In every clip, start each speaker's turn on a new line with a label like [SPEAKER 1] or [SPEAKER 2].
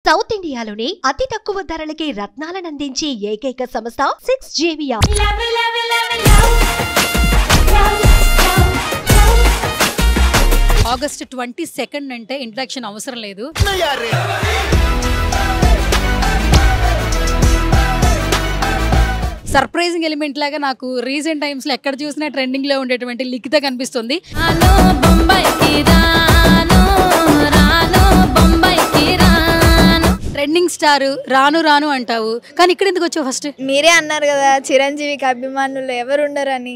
[SPEAKER 1] South ఇండియాలోనే అతి తక్కువ ధరలకి రత్నాలను అందించే ఏకైక సంస్థ 6JVR.
[SPEAKER 2] ఆగస్ట్ 22 అంటే ఇంట్రడక్షన్ అవసరం లేదు. సర్ప్రైజింగ్ ఎలిమెంట్ లాగా నాకు రీసెంట్ టైమ్స్ లో ఎక్కడ చూసినా ట్రెండింగ్ లో ఉండేటువంటి లిఖిత కనిపిస్తుంది. ట్రెండింగ్ స్టార్ రాను రాను అంటావు, కానీ ఇక్కడ ఎందుకు వచ్చావు? ఫస్ట్
[SPEAKER 3] మీరే అన్నారు కదా చిరంజీవికి అభిమానులు ఎవరు ఉండరని.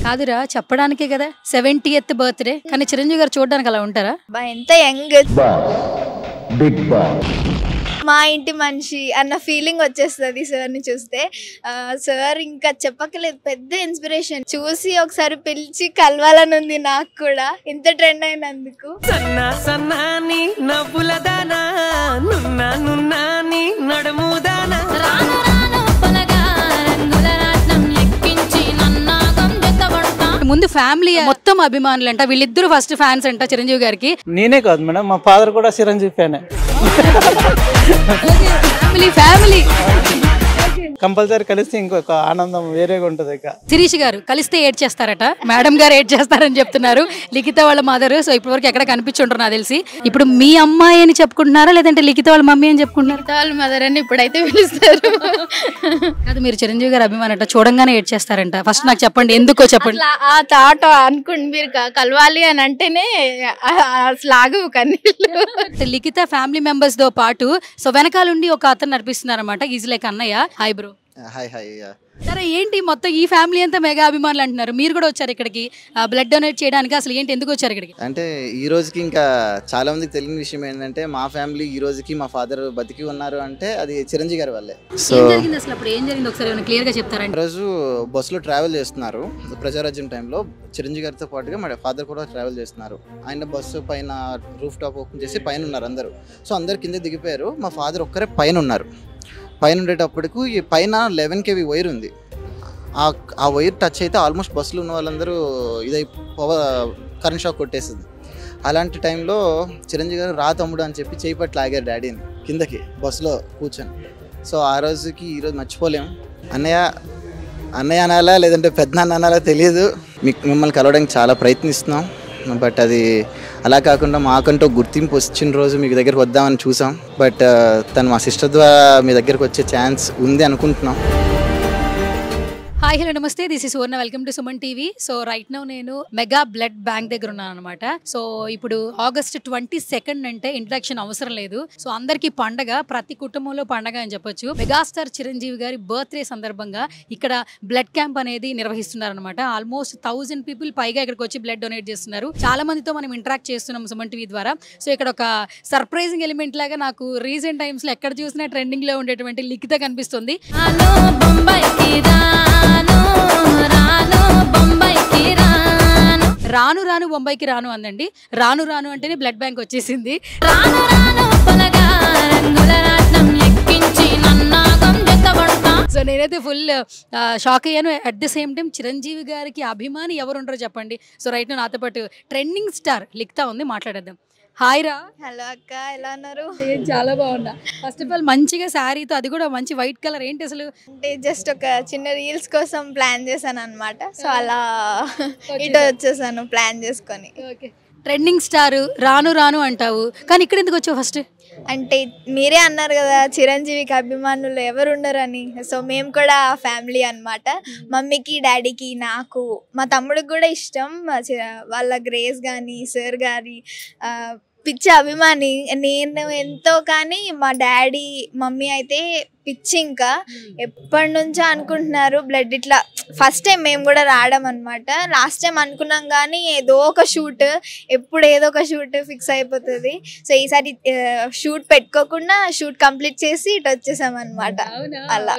[SPEAKER 2] కాదురా, చెప్పడానికే కదా 70th బర్త్డే, కానీ చిరంజీవి గారు చూడడానికి అలా ఉంటారా?
[SPEAKER 3] ఎంత యంగ్, మా ఇంటి మనిషి అన్న ఫీలింగ్ వచ్చేస్తుంది సార్ని చూస్తే. సార్ ఇంకా చెప్పకలేదు, పెద్ద ఇన్స్పిరేషన్. చూసి ఒకసారి పిలిచి కలవాలని ఉంది నాకు కూడా, ఇంత ట్రెండ్ అయినందుకు. ముందు ఫ్యామిలీ మొత్తం అభిమానులు అంట, వీళ్ళిద్దరు ఫస్ట్ ఫ్యాన్స్ అంట చిరంజీవి గారికి.
[SPEAKER 4] నేనే కాదు మేడం, మా ఫాదర్ కూడా చిరంజీవి ఫ్యానే.
[SPEAKER 2] ఫ్యామిలీ
[SPEAKER 4] కంపల్సరీ కలిస్తే ఇంకొక ఆనందం వేరేగా ఉంటుంది. ఇక
[SPEAKER 2] శిరీష్ గారు కలిస్తే ఏడ్ చేస్తారట, మేడం గారు ఏడ్ చేస్తారని చెప్తున్నారు. లిఖిత వాళ్ళ మదర్, సో ఇప్పటి వరకు ఎక్కడ కనిపించుంటారు నాకు తెలిసి. ఇప్పుడు మీ అమ్మాయి అని చెప్పుకుంటున్నారా, లేదంటే లిఖిత వాళ్ళ మమ్మీ అని చెప్పుకుంటున్నారా?
[SPEAKER 3] వాళ్ళ మదర్ అని ఇప్పుడైతే పిలుస్తారు.
[SPEAKER 2] అది మీరు చిరంజీవి గారు అభిమానట, చూడంగానే ఏడ్ చేస్తారంట. ఫస్ట్ నాకు చెప్పండి, ఎందుకో చెప్పండి.
[SPEAKER 3] ఆ థాట్ అనుకోండి, మీరు కలవాలి అని అంటేనే లాగు కన్నీళ్ళు.
[SPEAKER 2] లిఖిత ఫ్యామిలీ మెంబర్స్ తో పాటు సో వెనకాలండి ఒక అతను నడిపిస్తున్నారు అనమాట, ఈజ్ లైక్ అన్నయ్య. Hi bro.
[SPEAKER 5] Hi hi.
[SPEAKER 2] సరే, ఏంటి మొత్తం ఈ ఫ్యామిలీ అంతా మెగా అభిమానులు అంటున్నారు, మీరు కూడా వచ్చారు ఇక్కడికి బ్లడ్ డొనేట్ చేయడానికి. అసలు ఏంటి, ఎందుకు వచ్చారు ఇక్కడికి?
[SPEAKER 5] అంటే ఈ రోజుకి ఇంకా చాలా మందికి తెలియని విషయం ఏంటంటే, మా ఫ్యామిలీ ఈ రోజుకి మా ఫాదర్ బతికి ఉన్నారు అంటే అది చిరంజీవి గారి వల్లే. సో
[SPEAKER 2] అసలు అప్పుడు ఏం జరిగింది ఒకసారి క్లియర్ గా చెప్తారా?
[SPEAKER 5] రోజు బస్సులో ట్రావెల్ చేస్తున్నారు, ప్రజారాజ్యం టైంలో చిరంజీవి గారితో పాటుగా మా ఫాదర్ కూడా ట్రావెల్ చేస్తున్నారు. ఆయన బస్సు పైన రూఫ్ టాప్ ఓపెన్ చేసి పైన ఉన్నారు అందరూ. సో అందరు కింద దిగిపోయారు, మా ఫాదర్ ఒక్కరే పైన ఉన్నారు. పైన ఉండేటప్పటికు ఈ పైన 11 kV వైర్ ఉంది. ఆ వైర్ టచ్ అయితే ఆల్మోస్ట్ బస్సులో ఉన్న వాళ్ళందరూ ఇదై కరెంట్ షాక్ కొట్టేస్తుంది. అలాంటి టైంలో చిరంజీవి గారు రా తమ్ముడు అని చెప్పి చేయి పట్టి లాగారు డాడీని కిందకి బస్సులో కూర్చొని. సో ఆ రోజుకి ఈరోజు మర్చిపోలేము. అన్నయ్య అనాలా లేదంటే పెద్ద అనాలా తెలియదు. మిమ్మల్ని కలవడానికి చాలా ప్రయత్నిస్తున్నాం, బట్ అది అలా కాకుండా మాకంటూ గుర్తింపు వచ్చిన రోజు మీ దగ్గరకు వద్దామని చూసాం. బట్ తను మా సిస్టర్ ద్వారా మీ దగ్గరకు వచ్చే ఛాన్స్ ఉంది అనుకుంటున్నాం.
[SPEAKER 2] హాయ్ హలో నమస్తే, this is Suvarna, welcome to Suman TV. So right now నేను మెగా బ్లడ్ బ్యాంక్ దగ్గర ఉన్నాను అనమాట. సో ఇప్పుడు ఆగస్ట్ 22 అంటే ఇంట్రడక్షన్ అవసరం లేదు. సో అందరికీ పండగ, ప్రతి కుటుంబంలో పండగ అని చెప్పొచ్చు. మెగాస్టార్ చిరంజీవి గారి బర్త్డే సందర్భంగా ఇక్కడ బ్లడ్ క్యాంప్ అనేది నిర్వహిస్తున్నారు అనమాట. ఆల్మోస్ట్ 1000 పీపుల్ పైగా ఇక్కడికి వచ్చి బ్లడ్ డొనేట్ చేస్తున్నారు. చాలా మందితో మనం ఇంటరాక్ట్ చేస్తున్నాం సుమన్ టీవీ ద్వారా. సో ఇక్కడ ఒక సర్ప్రైజింగ్ ఎలిమెంట్ లాగా నాకు రీసెంట్ టైమ్స్ లో ఎక్కడ చూసినా ట్రెండింగ్ లో ఉండేటువంటి లిఖిత కనిపిస్తుంది. రాను రాను బొంబాయికి రాను అందండి. రాను రాను అంటేనే బ్లడ్ బ్యాంక్ వచ్చేసింది. సో నేనైతే ఫుల్ షాక్ అయ్యాను. At the same time Chiranjeevi గారికి అభిమాని ఎవరు ఉంటారో చెప్పండి. సో రైట్ నాతో పాటు ట్రెండింగ్ స్టార్ లిఖిత ఉంది, మాట్లాడేద్దాం. హాయ్ రా.
[SPEAKER 3] హలో అక్క, ఎలా ఉన్నారు?
[SPEAKER 2] చాలా బాగున్నా. ఫస్ట్ ఆఫ్ ఆల్ మంచిగా శారీతో, అది కూడా మంచి వైట్ కలర్. ఏంటి అసలు?
[SPEAKER 3] అంటే జస్ట్ ఒక చిన్న రీల్స్ కోసం ప్లాన్ చేశాను అనమాట. సో అలా ఇటు వచ్చేసాను ప్లాన్ చేసుకొని.
[SPEAKER 2] ట్రెండింగ్ స్టార్ రాను రాను అంటావు, కానీ ఇక్కడ ఎందుకు వచ్చావు? ఫస్ట్
[SPEAKER 3] అంటే మీరే అన్నారు కదా చిరంజీవికి అభిమానులు ఎవరు ఉండరని. సో మేము కూడా ఫ్యామిలీ అనమాట. మమ్మీకి, డాడీకి, నాకు, మా తమ్ముడికి కూడా ఇష్టం. వాళ్ళ గ్రేస్ కానీ సార్ గారి పిచ్చి అభిమాని. నేను ఎంతో, కానీ మా డాడీ మమ్మీ అయితే పిచ్చి. ఇంకా ఎప్పటి నుంచో అనుకుంటున్నారు బ్లడ్. ఇట్లా ఫస్ట్ టైం మేము కూడా రావడం అనమాట. లాస్ట్ టైం అనుకున్నాం కానీ ఏదో ఒక షూట్, ఎప్పుడు ఏదో ఒక షూట్ ఫిక్స్ అయిపోతుంది. సో ఈసారి షూట్ పెట్టుకోకుండా షూట్ కంప్లీట్ చేసి ఇటు వచ్చేసాం అనమాట. అలా.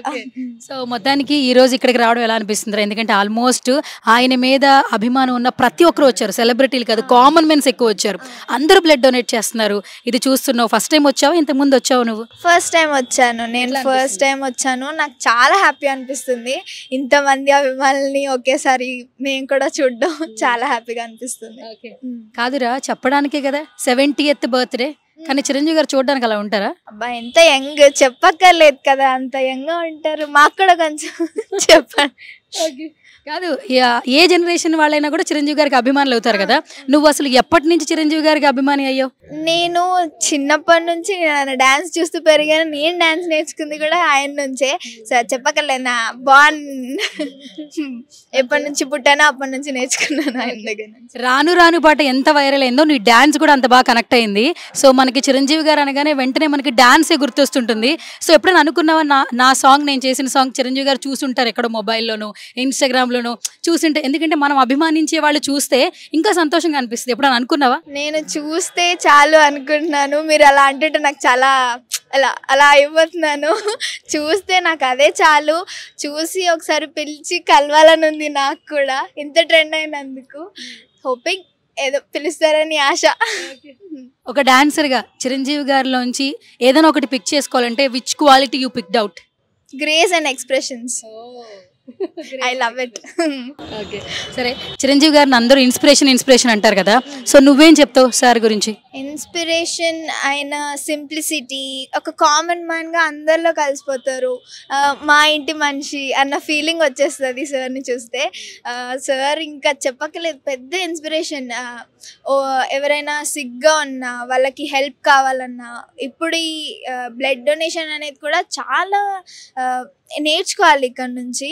[SPEAKER 2] సో మొత్తానికి ఈ రోజు ఇక్కడికి రావడం ఎలా అనిపిస్తుంది? ఎందుకంటే ఆల్మోస్ట్ ఆయన మీద అభిమానం ఉన్న ప్రతి ఒక్కరు వచ్చారు, సెలబ్రిటీలు కాదు, కామన్ మెన్స్ ఎక్కువ వచ్చారు. అందరూ బ్లడ్ డొనేట్ చేస్తున్నారు. ఇది చూస్తున్నావు, ఫస్ట్ టైం వచ్చావు, ఇంతకు ముందు వచ్చావు నువ్వు?
[SPEAKER 3] ఫస్ట్ టైం వచ్చాను నేను. ఫస్ట్ టైం వచ్చాను. నాకు చాలా హ్యాపీ అనిపిస్తుంది. ఇంతమంది అభిమానుల్ని ఒకేసారి మేము కూడా చూడడం చాలా హ్యాపీగా అనిపిస్తుంది.
[SPEAKER 2] కాదురా, చెప్పడానికే కదా 70th బర్త్డే, కానీ చిరంజీవి గారు చూడడానికి అలా ఉంటారా?
[SPEAKER 3] అబ్బా ఎంత యంగ్, చెప్పక్కర్లేదు కదా, అంత యంగ్ ఉంటారు. మాకు కూడా కొంచెం చెప్పండి.
[SPEAKER 2] కాదు, ఏ జనరేషన్ వాళ్ళైనా కూడా చిరంజీవి గారికి అభిమానులు అవుతారు కదా. నువ్వు అసలు ఎప్పటి నుంచి చిరంజీవి గారికి అభిమాని అయ్యావు?
[SPEAKER 3] నేను చిన్నప్పటి నుంచి డాన్స్ చూస్తూ పెరిగాను. నేను డాన్స్ నేర్చుకుంది కూడా ఆయన నుంచే. చెప్పక్కర్లేదు, నా బాన్ ఎప్పటి నుంచి పుట్టానో అప్పటి నుంచి నేర్చుకున్నాను ఆయన దగ్గర నుంచి.
[SPEAKER 2] రాను రాను పాట ఎంత వైరల్ అయిందో, నీ డాన్స్ కూడా అంత బాగా కనెక్ట్ అయింది. సో మనకి చిరంజీవి గారు అనగానే వెంటనే మనకి డాన్సే గుర్తొస్తుంటుంది. సో ఎప్పుడైనా అనుకున్నావా, నా సాంగ్, నేను చేసిన సాంగ్ చిరంజీవి గారు చూసుంటారు ఎక్కడో మొబైల్లోనూ ఇన్స్టాగ్రామ్లోనూ చూసింటే, ఎందుకంటే మనం అభిమానించే వాళ్ళు చూస్తే ఇంకా సంతోషంగా అనిపిస్తుంది. ఎప్పుడైనా అనుకున్నావా?
[SPEAKER 3] నేను చూస్తే చాలు అనుకుంటున్నాను. మీరు అలా అంటుంటే నాకు చాలా అలా అయిపోతున్నాను. చూస్తే నాకు అదే చాలు. చూసి ఒకసారి పిలిచి కలవాలని ఉంది నాకు కూడా, ఇంత ట్రెండ్ అయినందుకు. హోపింగ్ ఏదో పిలుస్తారని ఆశ.
[SPEAKER 2] ఒక డాన్సర్గా చిరంజీవి గారిలోంచి ఏదైనా ఒకటి పిక్ చేసుకోవాలంటే which quality you picked out?
[SPEAKER 3] Grace and expressions. I love it.
[SPEAKER 2] Okay, సరే. చిరంజీవి గారిని అందరూ ఇన్స్పిరేషన్ అంటారు కదా. సో నువ్వేం చెప్తావు సార్ గురించి?
[SPEAKER 3] ఇన్స్పిరేషన్, ఆయన సింప్లిసిటీ, ఒక కామన్ మ్యాన్గా అందరిలో కలిసిపోతారు. మా ఇంటి మనిషి అన్న ఫీలింగ్ వచ్చేస్తుంది సార్ని చూస్తే. సార్ ఇంకా చెప్పక్కర్లేదు, పెద్ద ఇన్స్పిరేషన్. ఎవరైనా సిగ్గా ఉన్నా, వాళ్ళకి హెల్ప్ కావాలన్నా, ఇప్పుడు ఈ బ్లడ్ డొనేషన్ అనేది కూడా చాలా నేర్చుకోవాలి ఇక్కడ నుంచి.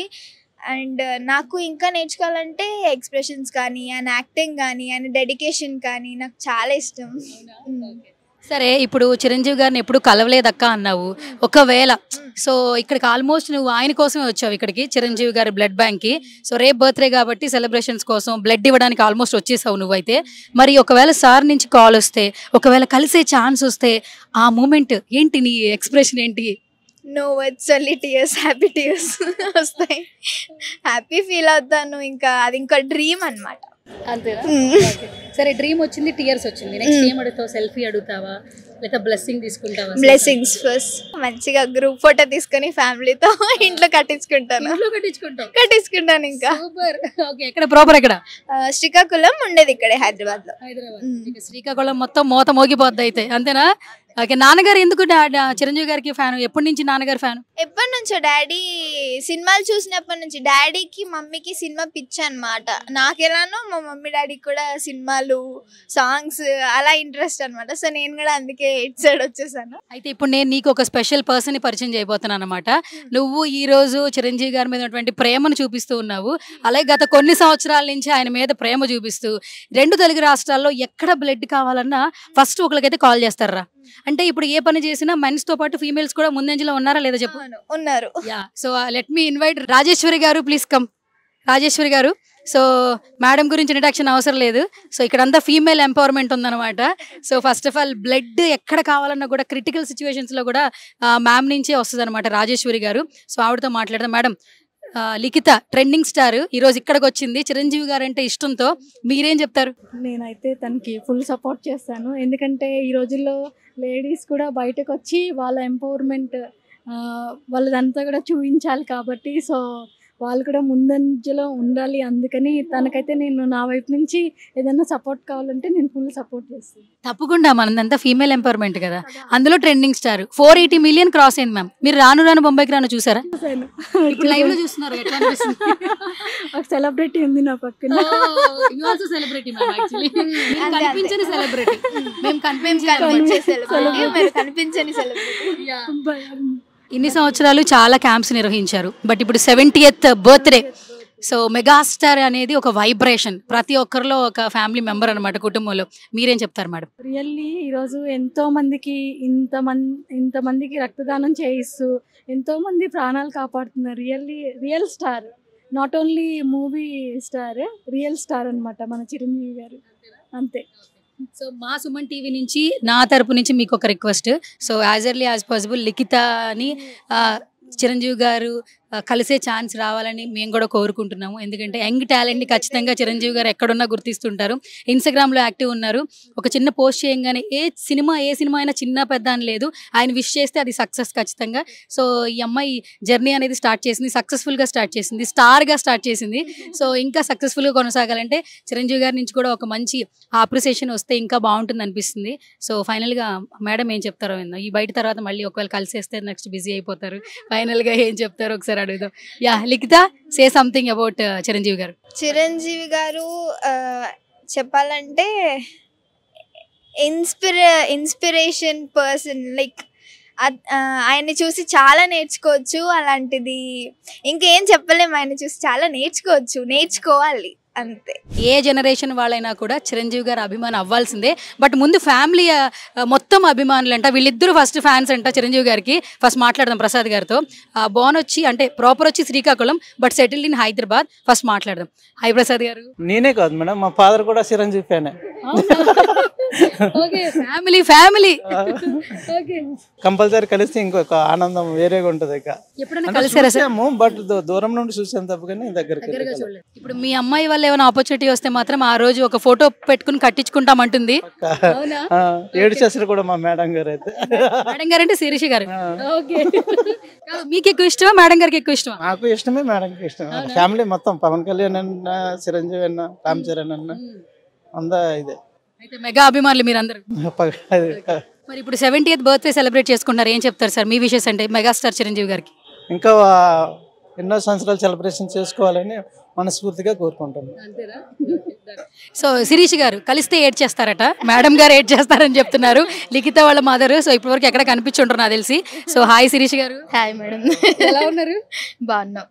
[SPEAKER 3] అండ్ నాకు ఇంకా నేర్చుకోవాలంటే ఎక్స్ప్రెషన్స్ కానీ, ఆయన యాక్టింగ్ కానీ, ఆయన డెడికేషన్ కానీ నాకు చాలా ఇష్టం.
[SPEAKER 2] సరే, ఇప్పుడు చిరంజీవి గారిని ఎప్పుడు కలవలేదక్క అన్నావు. ఒకవేళ సో ఇక్కడికి ఆల్మోస్ట్ నువ్వు ఆయన కోసమే వచ్చావు ఇక్కడికి, చిరంజీవి గారి బ్లడ్ బ్యాంక్కి. సో రేపు బర్త్డే కాబట్టి సెలబ్రేషన్స్ కోసం బ్లడ్ ఇవ్వడానికి ఆల్మోస్ట్ వచ్చేసావు నువ్వైతే. మరి ఒకవేళ సార్ నుంచి కాల్ వస్తే, ఒకవేళ కలిసే ఛాన్స్ వస్తే, ఆ మూమెంట్ ఏంటి, నీ ఎక్స్ప్రెషన్ ఏంటి?
[SPEAKER 3] No words, only tears, happy tears వస్తాయి. హ్యాపీ ఫీల్ అవుతాను. ఇంకా అది ఇంకా డ్రీమ్ అనమాట.
[SPEAKER 2] అంతేనా? సరే, డ్రీమ్ వచ్చింది, టీయర్స్ వచ్చింది. నెక్స్ట్ ఏం అడుగుతావు? సెల్ఫీ అడుగుతావా, లేదా బ్లెస్సింగ్ తీసుకుంటావా?
[SPEAKER 3] Blessings first. మంచిగా గ్రూప్ ఫోటో తీసుకొని ఫ్యామిలీతో ఇంట్లో కట్టించుకుంటాను. కట్టించుకుంటాను ఇంకా.
[SPEAKER 2] ఓకే, ఎక్కడ ప్రాపర్? ఎక్కడ?
[SPEAKER 3] శ్రీకాకుళం, ఉండేది ఇక్కడే హైదరాబాద్ లో.
[SPEAKER 2] శ్రీకాకుళం మొత్తం మోత మోగిపోద్ది అయితే, అంతేనా? ఓకే, నాన్నగారు ఎందుకు చిరంజీవి గారికి ఫ్యాన్? ఎప్పటి నుంచి నాన్నగారు ఫ్యాన్?
[SPEAKER 3] ఎప్పటి నుంచో డాడీ సినిమాలు చూసినప్పటి నుంచి. డాడీకి మమ్మీకి సినిమా పిచ్చి అనమాట. నాకెలానో మా మమ్మీ డాడీకి కూడా సినిమాలు, సాంగ్స్ అలా ఇంట్రెస్ట్ అనమాట. సో నేను కూడా అందుకే ఇట్ సైడ్ వచ్చేసాను.
[SPEAKER 2] అయితే ఇప్పుడు నేను నీకు ఒక స్పెషల్ పర్సన్ ని పరిచయం చేయబోతున్నాను అనమాట. నువ్వు ఈ రోజు చిరంజీవి గారి మీద ఉన్నటువంటి ప్రేమను చూపిస్తూ ఉన్నావు. అలాగే గత కొన్ని సంవత్సరాల నుంచి ఆయన మీద ప్రేమ చూపిస్తూ 2 తెలుగు రాష్ట్రాల్లో ఎక్కడ బ్లడ్ కావాలన్నా ఫస్ట్ ఒకరికైతే కాల్ చేస్తారా? అంటే ఇప్పుడు ఏ పని చేసినా మెన్స్ తో పాటు ఫీమేల్స్ కూడా ముందంజలో ఉన్నారా లేదా చెప్పు?
[SPEAKER 3] ఉన్నారు.
[SPEAKER 2] So let me invite Rajeshwari గారు, ప్లీజ్ కమ్. రాజేశ్వరి గారు, సో మేడం గురించి ఇంట్రడక్షన్ అవసరం లేదు. సో ఇక్కడంతా ఫీమేల్ ఎంపవర్మెంట్ ఉందన్నమాట. So first of all blood ఎక్కడ కావాలన్నా కూడా క్రిటికల్ సిచ్యువేషన్స్లో కూడా మ్యామ్ నుంచే వస్తుంది అనమాట రాజేశ్వరి గారు. సో ఆవిడతో మాట్లాడదాం. మేడం, లిఖిత ట్రెండింగ్ స్టార్ ఈరోజు ఇక్కడికి వచ్చింది, చిరంజీవి గారు అంటే ఇష్టంతో, మీరేం చెప్తారు?
[SPEAKER 6] నేనైతే తనకి ఫుల్ సపోర్ట్ చేస్తాను. ఎందుకంటే ఈ రోజుల్లో లేడీస్ కూడా బయటకు వచ్చి వాళ్ళ ఎంపవర్మెంట్ వాళ్ళదంతా కూడా చూపించాలి కాబట్టి, సో వాళ్ళు కూడా ముందంజలో ఉండాలి. అందుకని తనకైతే నేను నా వైపు నుంచి ఏదైనా సపోర్ట్ కావాలంటే నేను ఫుల్ సపోర్ట్ చేస్తాను.
[SPEAKER 2] తప్పకుండా, మనదంతా ఫీమేల్ ఎంపవర్మెంట్ కదా, అందులో ట్రెండింగ్ స్టార్ 480 million క్రాస్ అయింది మ్యామ్. మీరు రాను బొంబాయికి రాను చూసారా? ఇప్పుడు లైవ్ లో చూస్తున్నారు, ఎట్లా అనిపిస్తుంది?
[SPEAKER 6] ఒక సెలబ్రిటీ ఉంది నా పక్కన.
[SPEAKER 2] సెలబ్రిటీ కనిపించని సెలబ్రిటీ, మేము
[SPEAKER 3] కనిపించని సెలబ్రిటీ.
[SPEAKER 2] ఇన్ని సంవత్సరాలు చాలా క్యాంప్స్ నిర్వహించారు, బట్ ఇప్పుడు 70th బర్త్డే. సో మెగాస్టార్ అనేది ఒక వైబ్రేషన్, ప్రతి ఒక్కరిలో ఒక ఫ్యామిలీ మెంబర్ అనమాట కుటుంబంలో. మీరేం చెప్తారు మేడం?
[SPEAKER 6] రియల్లీ ఈరోజు ఎంతో మందికి ఇంతమందికి రక్తదానం చేయిస్తూ ఎంతో మంది ప్రాణాలు కాపాడుతున్నారు. Real star, not only movie star, real star అనమాట మన చిరంజీవి గారు. అంతే.
[SPEAKER 2] సో మా సుమన్ టీవీ నుంచి నా తరపు నుంచి మీకు ఒక request. So as early as possible Likhitha అని చిరంజీవి గారు కలిసే ఛాన్స్ రావాలని మేము కూడా కోరుకుంటున్నాము. ఎందుకంటే యంగ్ టాలెంట్ని ఖచ్చితంగా చిరంజీవి గారు ఎక్కడున్నా గుర్తిస్తుంటారు. ఇన్స్టాగ్రామ్లో యాక్టివ్ ఉన్నారు. ఒక చిన్న పోస్ట్ చేయగానే ఏ సినిమా అయినా చిన్న పెద్ద అని లేదు, ఆయన విష్ చేస్తే అది సక్సెస్ ఖచ్చితంగా. సో ఈ అమ్మాయి జర్నీ అనేది స్టార్ట్ చేసింది, సక్సెస్ఫుల్గా స్టార్ట్ చేసింది, స్టార్గా స్టార్ట్ చేసింది. సో ఇంకా సక్సెస్ఫుల్గా కొనసాగాలంటే చిరంజీవి గారి నుంచి కూడా ఒక మంచి అప్రిసియేషన్ వస్తే ఇంకా బాగుంటుంది అనిపిస్తుంది. సో ఫైనల్గా మేడం ఏం చెప్తారో విందాం. ఈ బయట తర్వాత మళ్ళీ ఒకవేళ కలిసేస్తే నెక్స్ట్ బిజీ అయిపోతారు. ఫైనల్గా ఏం చెప్తారో ఒకసారి అడుగుదాం. Yeah Likhita, say something about Chiranjeevi garu.
[SPEAKER 3] Chiranjeevi గారు చెప్పాలంటే ఇన్స్పిరేషన్ పర్సన్. లైక్ ఆయన్ని చూసి చాలా నేర్చుకోవచ్చు. అలాంటిది ఇంకేం చెప్పలేము. ఆయన చూసి చాలా నేర్చుకోవాలి అంతే.
[SPEAKER 2] ఏ జనరేషన్ వాళ్ళైనా కూడా చిరంజీవి గారు అభిమానం అవ్వాల్సిందే. బట్ ముందు ఫ్యామిలీ మొత్తం అభిమానులు అంట, వీళ్ళిద్దరు ఫస్ట్ ఫ్యాన్స్ అంట చిరంజీవి గారికి. ఫస్ట్ మాట్లాడదాం ప్రసాద్ గారితో. బోన్ వచ్చి అంటే ప్రాపర్ వచ్చి Srikakulam, but settled in Hyderabad. First మాట్లాడదాం. హై ప్రసాద్ గారు.
[SPEAKER 4] నేనే కాదు మేడం, మా ఫాదర్ కూడా చిరంజీవి ఫ్యానే.
[SPEAKER 2] ఫ్యామిలీ
[SPEAKER 4] కంపల్సరీ కలిస్తే ఇంకొక ఆనందం వేరేగా ఉంటది.
[SPEAKER 2] ఎప్పుడైనా కలిసారా సార్?
[SPEAKER 4] బట్ దూరం నుండి చూసాను తప్ప కానీ దగ్గరికి.
[SPEAKER 2] ఇప్పుడు మీ అమ్మాయి వల్ల ఏమైనా ఆపర్చునిటీ వస్తే మాత్రం ఆ రోజు ఒక ఫోటో పెట్టుకుని కట్టించుకుంటామంటుంది.
[SPEAKER 4] ఏడు చేస్తారు కూడా మా మేడం గారు అయితే.
[SPEAKER 2] మేడం గారు అంటే శిరీష గారు. మీకు ఎక్కువ ఇష్టమా మేడం గారికి ఎక్కువ ఇష్టమా?
[SPEAKER 4] నాకు ఇష్టమే, మేడంకి ఇష్టం. ఫ్యామిలీ మొత్తం పవన్ కళ్యాణ్ అన్న, చిరంజీవి అన్న, రామ్ చరణ్ అన్న అందా ఇదే.
[SPEAKER 2] అయితే మెగా అభిమానులు మీరందరూ. మరి ఇప్పుడు 70th బర్త్డే సెలబ్రేట్ చేసుకుంటారు, ఏం చెప్తారు సార్ మీ విషెస్ అంటే మెగాస్టార్ చిరంజీవి గారికి?
[SPEAKER 4] ఇంకా ఎన్నో సంవత్సరాలు సెలబ్రేషన్ చేసుకోవాలని మనస్ఫూర్తిగా కోరుకుంటాను.
[SPEAKER 2] సో శిరీష్ గారు కలిస్తే ఏడ్ చేస్తారట, మేడం గారు ఏడ్ చేస్తారని చెప్తున్నారు. లిఖిత వాళ్ళ మదర్. సో ఇప్పటివరకు ఎక్కడ కనిపించుంటారు నాకు తెలిసి. సో హాయ్ శిరీష్ గారు.
[SPEAKER 7] హాయ్ మేడం,
[SPEAKER 2] ఎలా ఉన్నారు?
[SPEAKER 7] బాగున్నా.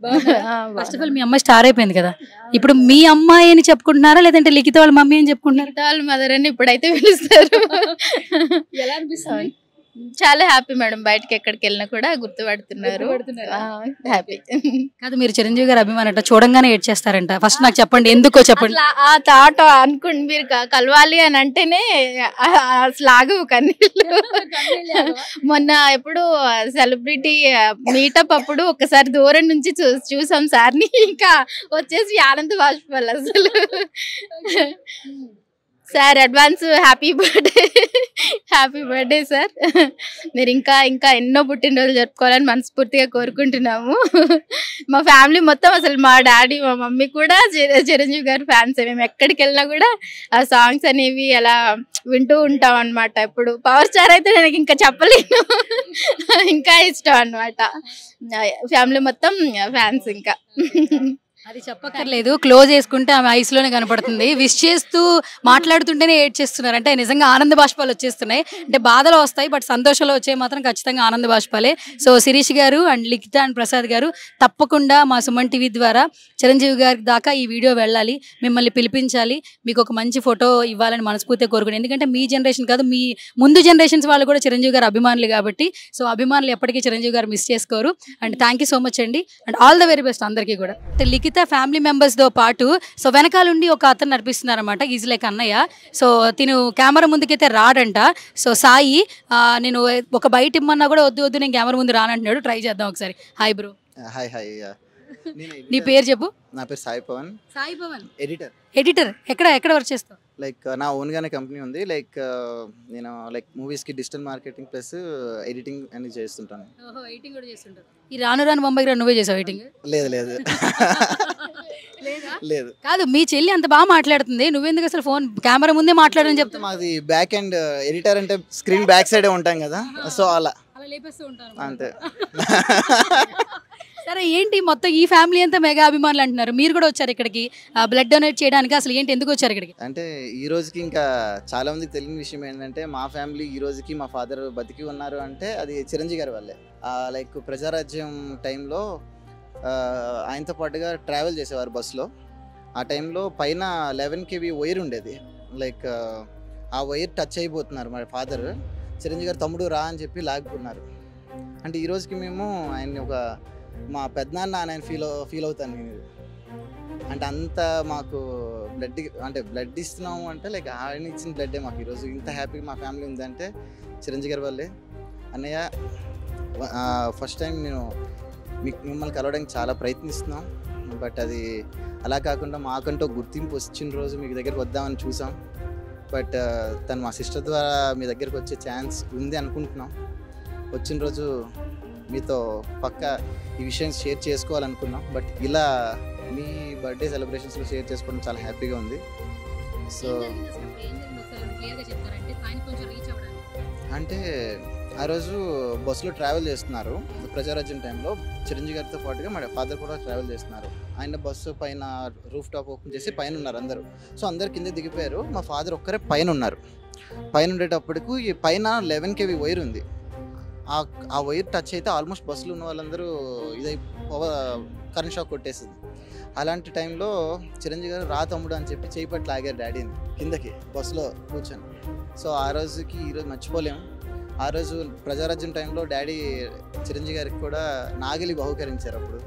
[SPEAKER 2] ఫస్ట్ ఆఫ్ ఆల్ మీ అమ్మాయి స్టార్ అయిపోయింది కదా, ఇప్పుడు మీ అమ్మాయి అని చెప్పుకుంటున్నారా లేదంటే లిఖిత వాళ్ళ మమ్మీ అని చెప్పుకుంటున్నారా?
[SPEAKER 7] వాళ్ళ మదర్ అని ఇప్పుడైతే పిలుస్తారు.
[SPEAKER 2] ఎలా అనిపిస్తుంది?
[SPEAKER 7] చాలా హ్యాపీ మేడం, బయటకి ఎక్కడికి వెళ్ళినా కూడా గుర్తుపడుతున్నారు. హ్యాపీ.
[SPEAKER 2] కాదు, మీరు చిరంజీవి గారు అభిమానట, చూడంగానే ఏడ్ చేస్తారంట. ఫస్ట్ నాకు చెప్పండి, ఎందుకో చెప్పండి.
[SPEAKER 7] ఆ థాట్ అనుకోండి, మీరు కలవాలి అని అంటేనే అసలు ఆగవు కన్నీళ్ళు. మొన్న ఎప్పుడు సెలబ్రిటీ మీటప్ అప్పుడు ఒకసారి దూరం నుంచి చూసాం సార్ని, ఇంకా వచ్చేసి ఆనంద బాష్పాలు అసలు. Sir advance happy birthday sir. మీరు ఇంకా ఎన్నో పుట్టినరోజులు జరుపుకోవాలని మనస్ఫూర్తిగా కోరుకుంటున్నాము. మా ఫ్యామిలీ మొత్తం అసలు మా డాడీ మా మమ్మీ కూడా చిరంజీవి గారి ఫ్యాన్స్. మేము ఎక్కడికి వెళ్ళినా కూడా ఆ సాంగ్స్ అనేవి అలా వింటూ ఉంటాం అనమాట. ఇప్పుడు పవర్ స్టార్ అయితే నేను ఇంకా చెప్పలేను, ఇంకా ఇష్టం అనమాట. ఫ్యామిలీ మొత్తం ఫ్యాన్స్. ఇంకా
[SPEAKER 2] అది చెప్పక్కర్లేదు, క్లోజ్ చేసుకుంటే ఆమె ఐస్ లోనే కనపడుతుంది. విష్ చేస్తూ మాట్లాడుతుంటేనే ఏడ్ చేస్తున్నారు అంటే నిజంగా ఆనంద బాష్పాలు వచ్చేస్తున్నాయి. అంటే బాధలు వస్తాయి, బట్ సంతోషాలు వచ్చే మాత్రం ఖచ్చితంగా ఆనంద బాష్పాలే. సో శిరీష్ గారు అండ్ లిఖిత అండ్ ప్రసాద్ గారు తప్పకుండా మా సుమన్ టీవీ ద్వారా చిరంజీవి గారి దాకా ఈ వీడియో వెళ్ళాలి, మిమ్మల్ని పిలిపించాలి, మీకు ఒక మంచి ఫోటో ఇవ్వాలని మనస్ఫూర్తిగా కోరుకున్నాను. ఎందుకంటే మీ జనరేషన్ కాదు, మీ ముందు జనరేషన్స్ వాళ్ళు కూడా చిరంజీవి గారు అభిమానులు కాబట్టి. సో అభిమానులు ఎప్పటికీ చిరంజీవి గారు మిస్ చేసుకోరు. And thank you so much అండి, and all the very best అందరికీ కూడా. లిఖిత ఫ్యామిలీ మెంబర్స్తో పాటు సో వెనకాలండి ఒక అతను నడిపిస్తున్నారు అనమాట, ఈజ్ లైక్ అన్నయ్య. సో తిను కెమెరా ముందుకైతే రాడంట. సో సాయి, నేను ఒక బయట ఇమ్మన్నా కూడా వద్దు నేను కెమెరా ముందు రానంటున్నాడు. ట్రై చేద్దాం ఒకసారి. Hi bro.
[SPEAKER 5] Hi hi.
[SPEAKER 2] నీ పేరు చెప్పు.
[SPEAKER 5] నా పేరు సాయి పవన్.
[SPEAKER 2] సాయి పవన్
[SPEAKER 5] ఎడిటర్.
[SPEAKER 2] ఎక్కడ వర్క్ చేస్తావు?
[SPEAKER 5] లైక్ నా ఓన్గానే కంపెనీ ఉంది. లైక్ నేను లైక్ మూవీస్కి డిజిటల్ మార్కెటింగ్ ప్లస్ ఎడిటింగ్ అని చేస్తుంటాను.
[SPEAKER 2] ఎడిటింగ్ కూడా చేస్తుంటాను. ఈ రాను బొంబాయికి నువ్వే చేసావు ఎడిటింగ్?
[SPEAKER 5] లేదు లేదు.
[SPEAKER 2] కాదు, మీ చెల్లి అంత బాగా మాట్లాడుతుంది, నువ్వెందుకు అసలు ఫోన్ కెమెరా ముందే మాట్లాడని చెప్తా?
[SPEAKER 5] మాది బ్యాక్ అండ్ ఎడిటర్ అంటే స్క్రీన్ బ్యాక్ సైడే ఉంటాం కదా, సో అలా
[SPEAKER 2] లేపేస్తూ ఉంటాను
[SPEAKER 5] అంతే.
[SPEAKER 2] సరే, ఏంటి మొత్తం ఈ ఫ్యామిలీ అంతా మెగా అభిమానులు అంటున్నారు, మీరు కూడా వచ్చారు ఇక్కడికి బ్లడ్ డొనేట్ చేయడానికి. అసలు ఏంటి, ఎందుకు వచ్చారు ఇక్కడికి?
[SPEAKER 5] అంటే ఈ రోజుకి ఇంకా చాలా మందికి తెలియని విషయం ఏంటంటే మా ఫ్యామిలీ ఈ రోజుకి మా ఫాదర్ బతికి ఉన్నారు అంటే అది చిరంజీవి గారి వల్లే. లైక్ ప్రజారాజ్యం టైంలో ఆయనతో పాటుగా ట్రావెల్ చేసేవారు బస్సులో. ఆ టైంలో పైన 11 kV వైర్ ఉండేది. లైక్ ఆ వైర్ టచ్ అయిపోతున్నారు మా ఫాదర్. చిరంజీవి గారు తమ్ముడు రా అని చెప్పి లాక్కున్నారు. అంటే ఈ రోజుకి మేము ఆయన్ని ఒక మా పెద్దనాన్న ఆయన ఫీల్ అవుతాను నేను. అంటే అంత మాకు బ్లడ్ ఇస్తున్నాము అంటే లైక్ ఆయన ఇచ్చిన బ్లడ్డే మాకు ఈరోజు ఇంత హ్యాపీగా మా ఫ్యామిలీ ఉందంటే చిరంజీవి గారి వల్లే. అన్నయ్య ఫస్ట్ టైం నేను మిమ్మల్ని కలవడానికి చాలా ప్రయత్నిస్తున్నాం. బట్ అది అలా కాకుండా మాకంటూ గుర్తింపు వచ్చిన రోజు మీ దగ్గరికి వద్దామని చూసాం. బట్ తను మా సిస్టర్ ద్వారా మీ దగ్గరికి వచ్చే ఛాన్స్ ఉంది అనుకుంటున్నాం. వచ్చిన రోజు మీతో పక్కా ఈ విషయం షేర్ చేసుకోవాలనుకున్నాం. బట్ ఇలా మీ బర్త్డే సెలబ్రేషన్స్లో షేర్ చేసుకోవడం చాలా హ్యాపీగా ఉంది. సో అంటే ఆ రోజు బస్సులో ట్రావెల్ చేస్తున్నారు. ప్రజారాజ్యం టైంలో చిరంజీవి గారితో పాటుగా మా ఫాదర్ కూడా ట్రావెల్ చేస్తున్నారు. ఆయన బస్సు పైన రూఫ్ టాప్ ఓపెన్ చేసి పైన ఉన్నారు అందరూ. సో అందరు కింద దిగిపోయారు. మా ఫాదర్ ఒక్కరే పైన ఉన్నారు. పైన ఉండేటప్పటికు ఈ పైన 11 kV వైర్ ఉంది. ఆ వైర్ టచ్ అయితే ఆల్మోస్ట్ బస్సులో ఉన్న వాళ్ళందరూ ఇదై కరెంట్ షాక్ కొట్టేసింది. అలాంటి టైంలో చిరంజీవి గారు రా తమ్ముడు అని చెప్పి చేయి పట్టి లాగారు డాడీని కిందకి బస్సులో కూర్చొని. సో ఆ రోజుకి ఈరోజు మర్చిపోలేము. ఆ రోజు ప్రజారాజ్యం టైంలో డాడీ చిరంజీవి గారికి కూడా నాగలి బహుకరించారు. అప్పుడు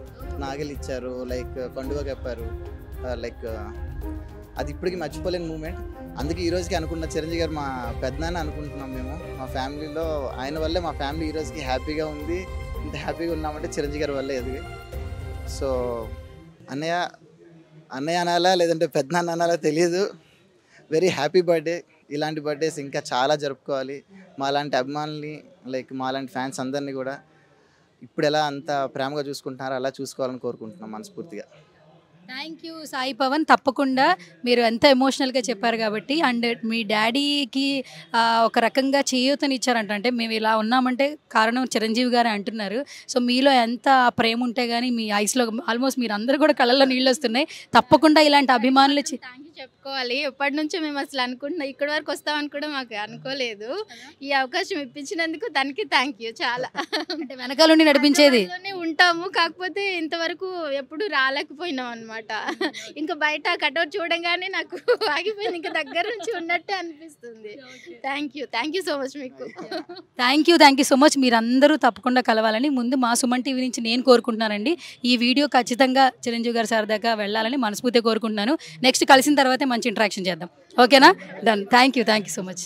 [SPEAKER 5] నాగలి ఇచ్చారు, లైక్ కండువా కప్పారు. లైక్ అది ఇప్పటికీ మర్చిపోలేని మూమెంట్. అందుకే ఈ రోజుకి అనుకున్న చిరంజీవి గారు మా పెద్దనాన్న అనుకుంటున్నాం మేము. మా ఫ్యామిలీలో ఆయన వల్లే మా ఫ్యామిలీ ఈ రోజుకి హ్యాపీగా ఉంది. ఇంత హ్యాపీగా ఉన్నామంటే చిరంజీవి గారి వల్లే ఎదిగి. సో అన్నయ్య అనాలా లేదంటే పెద్దనాన్న అనాలా తెలియదు. Very happy birthday. ఇలాంటి బర్త్డేస్ ఇంకా చాలా జరుపుకోవాలి. మాలాంటి అభిమానుల్ని లైక్ మాలాంటి ఫ్యాన్స్ అందరినీ కూడా ఇప్పుడు ఎలా అంత ప్రేమగా చూసుకుంటున్నారో అలా చూసుకోవాలని కోరుకుంటున్నాం మనస్ఫూర్తిగా.
[SPEAKER 2] Thank you Sai Pavan. తప్పకుండా మీరు ఎంత ఎమోషనల్గా చెప్పారు కాబట్టి. అండ్ మీ డాడీకి ఒక రకంగా చేయూతనిచ్చారంట. అంటే మేము ఇలా ఉన్నామంటే కారణం చిరంజీవి గారే అంటున్నారు. సో మీలో ఎంత ప్రేమ ఉంటే కానీ మీ ఐస్లో ఆల్మోస్ట్ మీరు అందరూ కూడా కళ్ళల్లో నీళ్ళు వస్తున్నాయి. తప్పకుండా ఇలాంటి అభిమానులు
[SPEAKER 7] థ్యాంక్ యూ చెప్పుకోవాలి. ఎప్పటి నుంచో మేము అసలు అనుకుంటున్నాం, ఇక్కడి వరకు వస్తామని కూడా మాకు అనుకోలేదు. ఈ అవకాశం ఇప్పించినందుకు దానికి థ్యాంక్ యూ చాలా.
[SPEAKER 2] అంటే వెనకాల నుండి నడిపించేది
[SPEAKER 7] ఉంటాము, కాకపోతే ఇంతవరకు ఎప్పుడు రాలేకపోయినాం అనమాట. ఇంకా బయట కటౌట్ చూడంగానే నాకు ఆగిపోయింది, ఇంకా దగ్గర నుంచి ఉన్నట్టే అనిపిస్తుంది. థ్యాంక్ యూ సో మచ్ మీకు.
[SPEAKER 2] Thank you so much. మీరందరూ తప్పకుండా కలవాలని ముందు మా సుమన్ టీవీ నుంచి నేను కోరుకుంటున్నానండి. ఈ వీడియో ఖచ్చితంగా చిరంజీవి గారి సార్ దాకా వెళ్ళాలని మనస్ఫూర్తిగా కోరుకుంటున్నాను. నెక్స్ట్ కలిసిన తర్వాతే మంచి ఇంటరాక్షన్ చేద్దాం. ఓకేనా? Done. Thank you so much.